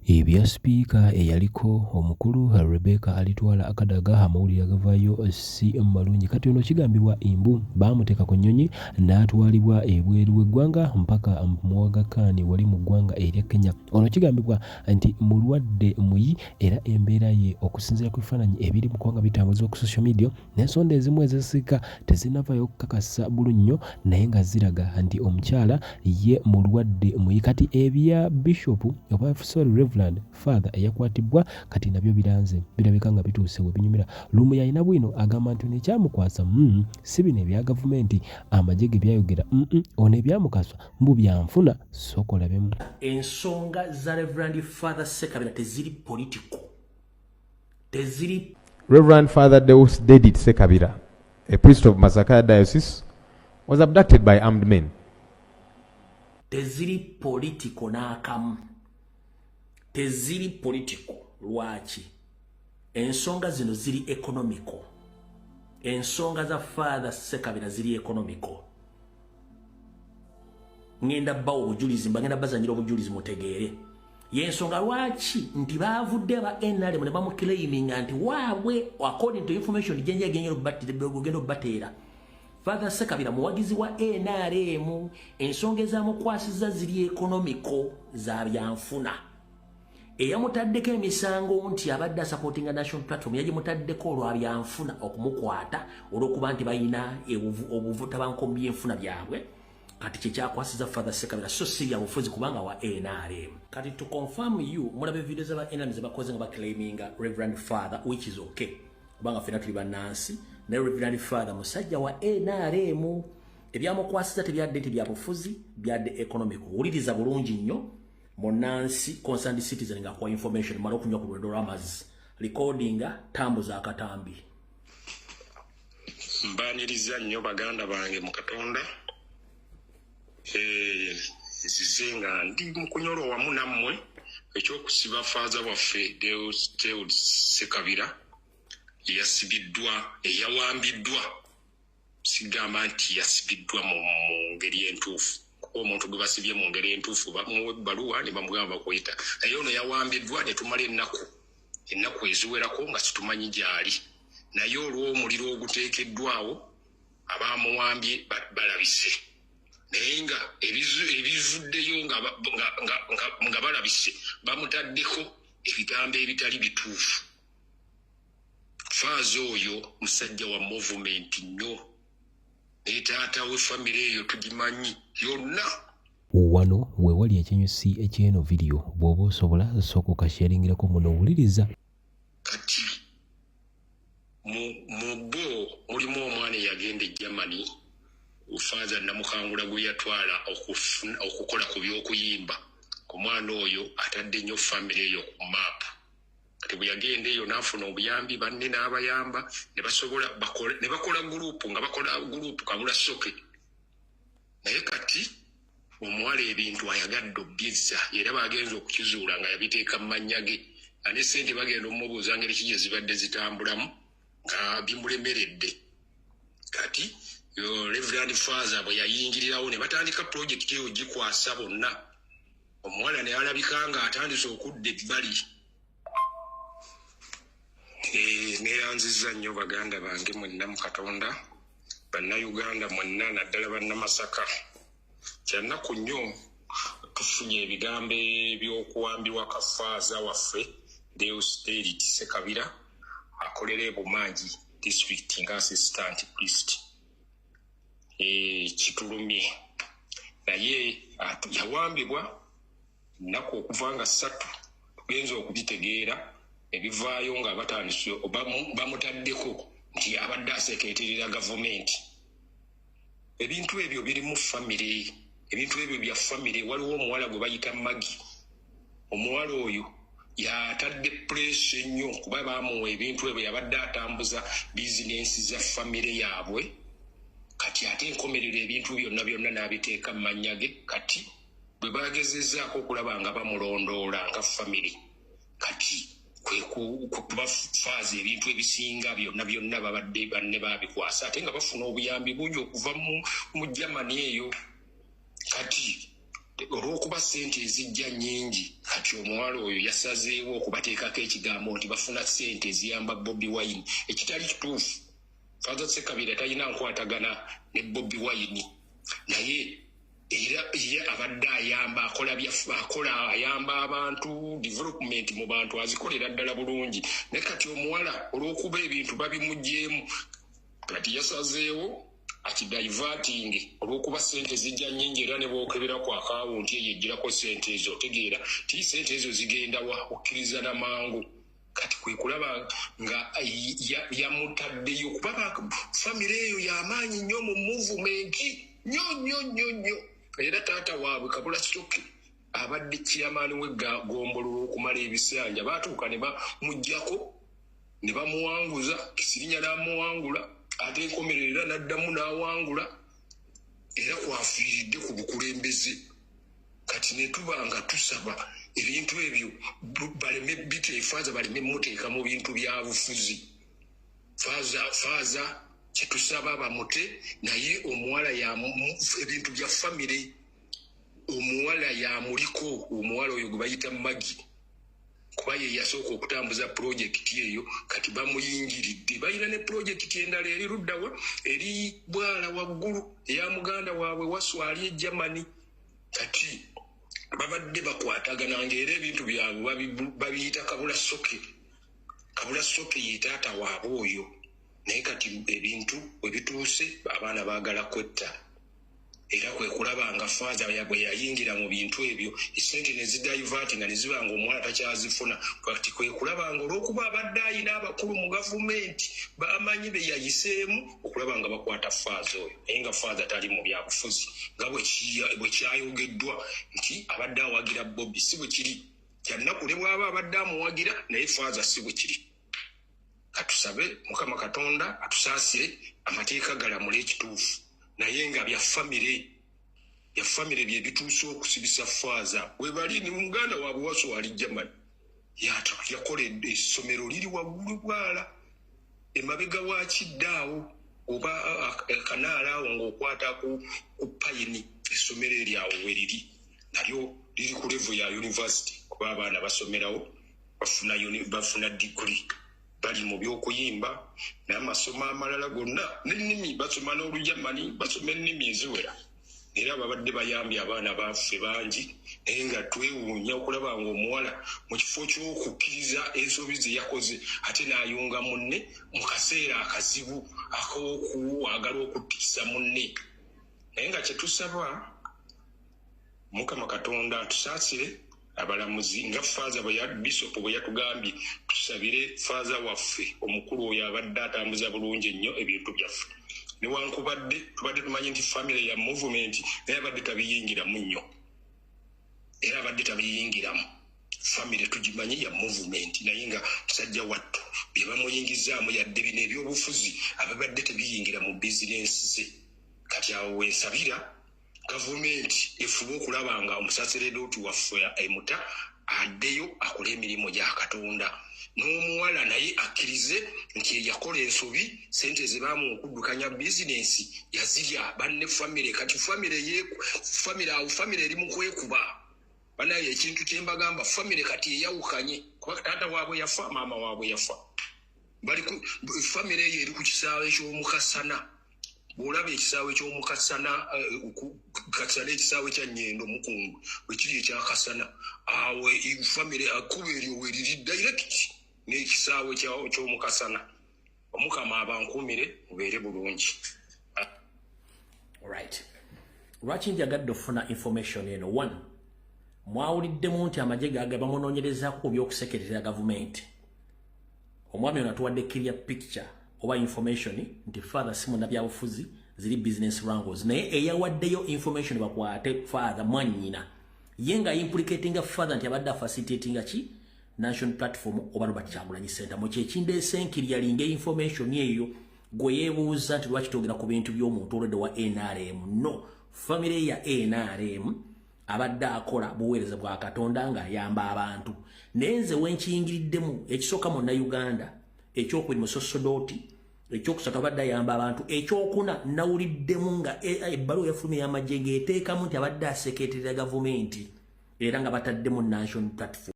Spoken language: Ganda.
ebya sipiika eyaliko omukulu Rebecca alitwala akadaga amawulire agavaayo si malungi kati ono kigambibwa imbu baamuteeka ku nnyonyi n'atwalibwa ebweru w'eggwanga mpaka muwagakani wali mu ggwanga erya Kenya. Ono kigambibwa nti mulwadde muyi era embeera ye okusinziira ku bifaananyi ebiri mu ggwanga bitambuzibwa ku social media n'ensonda ezimu ezisika tezinnavaayo kukakasa bulungi nnyo naye nga ziraga nti omukyala ye mulwadde muyi. Kati ebya Bishop oba Reverend Father eyakwatibwa kati nabyo biranze birabika nga bituuse we binyumira. Lumu yalina bwino agamba nti nekyamukwasa si bino ebya gavumenti amagye ge byayogera ono ebyamukaswa mbu byanfuna sokola bemu. Ensonga za Reverend Father Sekabira teziri political. Teziri Reverend Father Deus Dedit Sekabira, a priest of Masaka Diocese, was abducted by armed men. Teziri political n'akamu. Teziri political lwaki. Ensonga zino ziri economical. Ensonga za Father Sekabira ziri economical. Ngenda bawo obujulizi mbagenda bazanyira obujulizi mutegeere. Yensonga lwaki nti baavudde ba NRM ne bamukilaiminga nti waabwe according to information gyenye ogenda obateera. Father Sekabira muwagizi wa NRM ensonga ezamukwasiza ziri economical za byanfuna. Eyamutaddeko emisango nti abadde supporting a national platform yagimutaddeko olwa byanfuna okumukwata olw'okuba nti balina obutabankombi y'enfuna byabwe. Kati kyekyakwasiza Father Sekabira so si ya bufuzi kubanga wa NRM. Kati to confirm you mulabe video za ba NRM zebakoze nga baclaiminga Reverend Father, which is okay kubanga fena tuli banansi ne Reverend Father musajja wa NRM. Ebyamukwasiza tebyadde nti bya bufuzi byadde economic. Wuliriza bulungi nnyo Monansi concerned citizen nga kwa information mara okunywa ku Lwendo Ramazi recordinga tambo za katambi. Mbaniriza nnyo baganda bange mu Katonda. Zizinga ndi mukunyolo wamu nammwe ekyokusiba Father waffe Deus Sekabira yasibiddwa eyawambiddwa sigamba nti yasibiddwa mu ngeri entuufu. Omuntu gwe basibye mu ngeri entuufu bamuwe baluwa ne bamugamba kuyita naye ono yawambiddwa ne tumala ennaku eziwerako nga situmanyi gyali naye olw'omuliro oguteekeddwawo abamuwambye balabise naye nga ebivuddeyo nga balabise bamutaddeko ebigambo ebitali bituufu. Faaza oyo musajja wa movement nnyo taata we famire eyo tugimanyi yonna. Wano we wali ekinyusi ekyeno video bw'oba osobola sooka okasharingirako muno owuliriza. Kati mu bo mulimu omwana eyagenda e Germany Father namukangula gwe yatwala okukola ku by'okuyimba. Omwana oyo atadde nnyo famire eyo ku map. Kati bwe yagenda eyo n'afuna obuyambi banne n'abayamba ne basobola ne bakola gurupu nga bakola gurupu kabula soke. Naye kati omuwala ebintu ayagadde obbizza era bagenza okukizuula nga yabiteeka mu mannya ge. Ane ssente bagenda omubuuza ngeri ki gye zibadde zitambulamu nga bimulemeredde. Kati Reverend Father bwe yayingirirawo ne batandika project eyo gikwasa bonna. Omuwala ne alabika nga atandise okudda ebbali. Neyanziza nnyo baganda bange mwenna mu Katonda, bannayuganda mwenna naddala bannamasaka. Kyannaku nnyo tufunye ebigambo by'okuwambibwa ka Father waffe Deus Dedit Sekabira akolera e Bumangi district nga assistant priest. Kitulumye naye yawambibwa nnaku okuva nga 3 tugenza okubitegeera ebivaayo nga batandise bamutaddeko nti abadde asekeeterera gavumenti. Ebintu ebyo biri mu famire, ebintu ebyo bya famire. Waliwo omuwala gwe bayita Magi. Omuwala oyo yatadde pressure nnyo kuba baamuwa ebintu ebyo yabadde atambuza bizinensi za famire yaabwe. Kati ate enkomerero ebintu byonna n'abiteeka mu mannya ge. Kati bwe bagezezzaako okulaba nga bamulondoola nga famire kati kuba faaza ebintu ebisinga byonna babadde banne babikwasa ate nga bafuna obuyambi bungi okuva mu Germany eyo. Kati olw'okuba ssente ezijja nnyingi kati omuwala oyo yasazeewo okubateekako ekigambo nti bafuna ssente eziyamba Bobi Wine ekitali kituufu. Father Ssekabira talina nkwatagana ne Bobi Wine naye era abadde ayamba akola ayamba abantu development mu bantu azikolera ddala bulungi naye kati omuwala olw'okuba ebintu babimugjeemu kati yasazeewo akidiverting olw'okuba ssente zijja nnyingi era ne bookebera ku akawunti eyo ejjirako ssente ezo otegeera ti ssente ezo zigenda wa okkiriza n'amangu kati kwe kulaba nga yamutaddeyo kuba famire eyo y'amaanyi nnyo mu muvumenti nnyo era taata waabwe Kabula Stoke abadde chairman w'eggombolola okumala ebisanja baatuuka ne bamuggyako ne bamuwanguza Kisirinya n'amuwangula ate enkomerera n'addamu n'awangula era kwafiiridde ku bukulembeze kati ne tuba nga tusaba ebintu ebyo baleme biteefaaza baleme muteeka mu bintu bya bufuzi faaza kyetusaba bamute naye omuwala ebintu bya famire omuwala yamuliko omuwala oyo gwe bayita Magi kuba ye yasooka okutambuza pulojekiti eyo kati bamuyingiridde balina ne pulojekiti endala eri luddawa eri bwala waggulu eya muganda waabwe Waswali e Germany kati babadde bakwatagana ng'era ebintu byabwe babiyita Kabula Stoke ye taata waabwe oyo naye kati ebintu bwe bituuse abaana baagala kwetta era kwe kulaba nga faaza bwe yayingira mu bintu ebyo essente ne zidivert nga ne ziba nga omuwala takyazifuna kati kwe kulaba nga olw'okuba abadde ayina abakulu mu gavumenti bamanyi be yayiseemu okulaba nga bakwata faaza oyo naye nga faaza tali mu byabufuzi nga bwe kyayogeddwa nti abadde awagira Bobi si bwe kiri kyannaku ne bw'aba abadde amuwagira naye faaza si bwe kiri katusabe Mukama Katonda atusaasire amateeka galamule ekituufu naye nga bya famire bye bituuse okusibisa faaza we bali ni muganda waabwe Waswali Germany yakoledde essomero liri waggulu bwala emabega wa kiddaawo oba akanaala awo ng'okwata ku payini essomero eryawo we liri nalyo liri ku level ya university kuba abaana basomerawo bafuna degree bali mu by'okuyimba n'amasomo amalala gonna n'ennimi basoma n'Olujamani basoma ennimi eziwera era babadde bayambye abaana baffe bangi naye nga twewuunya okulaba nga omuwala mu kifo ky'okukkiriza ensobi ze yakoze ate n'ayunga munne mu kaseera akazibu ak'okuwagala okutiisa munne naye nga kyetusaba Mukama Katonda atusaasire abalamuzi nga faaza Bishop bwe yatugambye tusabire faaza waffe omukulu oyo abadde atambuza bulungi ennyo ebintu byaffe newankubadde tubadde tumanyi nti famire ya movement naye abadde tabiyingiramu nnyo era abadde tabiyingiramu famire tugimanyi ya movement naye nga musajja wattu bye bamuyingizaamu yadde bino ebyobufuzi ababadde tebiyingira mu bizinensi ze kati awo wensabira gavumenti efube okulaba nga omusaseredoti waffe emuta addeyo akole emirimu gya Katonda n'omuwala naye akkirize nti yakola ensobi sente ze bamukuddukanya bizinensi yazirya banne famire kati famire eri mu kwekuba banaye ekintu kye mbagamba famire kati eyawukanye kuba taata waabwe yafa maama waabwe yafa famire eyo eri ku kisaawe eky'omukasana bw'olaba ekisaawe ky'omukasana kasana ekisaawe kya Nnyendo Mukungu wekiri ekyakasana awe famire akuba eryo weriri direct n'ekisaawe ky'omukasana Omukama abankuumire mubeere bulungi. Alright. Lwaki njagadde okufuna information eno? One, mwawuliddemu nti amagye gaga bamunoonyerezaako ku by'okusekerera gavumenti. Omwami ono atuwadde clear picture oba information nti father simu na byabufuzi ziri business wrangles naye eyawaddeyo information bakwate father mwanyina yenga implicating father nti abadde facilitating ki national platform oba Robert Kyagulanyi Center mu kyekindese nkiryalinga information eyo gwe yeebuuza nti lwaki togera ku bintu by'omuntu olwedde wa NRM. No, family ya NRM abadde akola buweereza bwa Katonda nga ayamba abantu naye nze wenkiyingiriddemu ekisooka mu Uganda ekyokuli mu Sosodoti ekyokusatu abadde ayamba abantu, ekyokuna nawuliddemu nga ebbaluwa yafulumya y'amagye ng'eteekamu nti abadde asekeeterera gavumenti era nga bataddemu national platform.